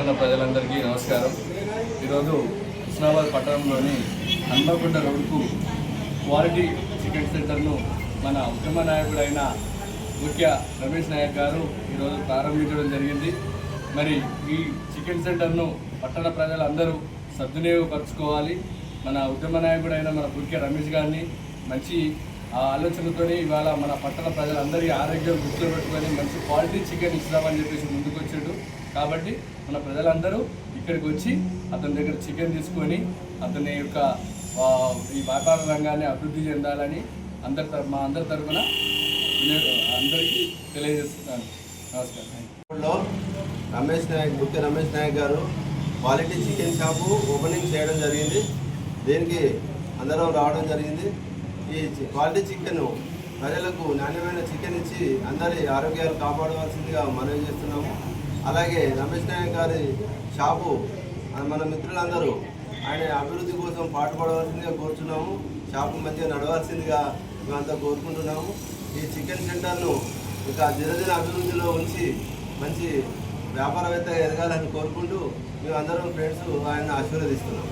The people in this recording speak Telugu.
పట్టణ ప్రజలందరికీ నమస్కారం. ఈరోజు హుస్నాబాద్ పట్టణంలోని హన్మకొండ రోడ్కు క్వాలిటీ చికెన్ సెంటర్ను మన ఉత్తమ నాయకుడైన ముఖ్య రమేష్ నాయక్ గారు ఈరోజు ప్రారంభించడం జరిగింది. మరి ఈ చికెన్ సెంటర్ను పట్టణ ప్రజలందరూ సద్వినియోగపరచుకోవాలి. మన ఉద్యమ నాయకుడైన మన ముఖ్య రమేష్ గారిని మంచి ఆలోచనతో ఇవాళ మన పట్టణ ప్రజలందరి ఆరోగ్యం దృష్టిలో పెట్టుకొని మంచి క్వాలిటీ చికెన్ ఇస్తామని చెప్పేసి ముందుకు వచ్చాడు. కాబట్టి మన ప్రజలందరూ ఇక్కడికి వచ్చి అతని దగ్గర చికెన్ తీసుకొని అతని యొక్క ఈ వ్యాపార రంగాన్ని అభివృద్ధి చెందాలని మా అందరి తరఫున అందరికీ తెలియజేస్తున్నాను. నమస్కారం. ముఖ్య రమేష్ నాయక్ గారు క్వాలిటీ చికెన్ షాపు ఓపెనింగ్ చేయడం జరిగింది. దీనికి అందరం రావడం జరిగింది. ఈ క్వాలిటీ చికెన్ ప్రజలకు నాణ్యమైన చికెన్ ఇచ్చి అందరి ఆరోగ్యాలు కాపాడవలసిందిగా మనవి చేస్తున్నాము. అలాగే రమేష్ నాయక్ గారి షాపు మన మిత్రులందరూ ఆయన అభివృద్ధి కోసం పాటుపడవలసిందిగా కోరుతున్నాము. షాపు మంచిగా నడవాల్సిందిగా మేమంతా కోరుకుంటున్నాము. ఈ చికెన్ సెంటర్ను ఇంకా దినదిన అభివృద్ధిలో ఉంచి మంచి వ్యాపారవేత్తగా ఎదగాలని కోరుకుంటూ మేమందరం ఫ్రెండ్స్ ఆయన ఆశీర్వదిస్తున్నాం.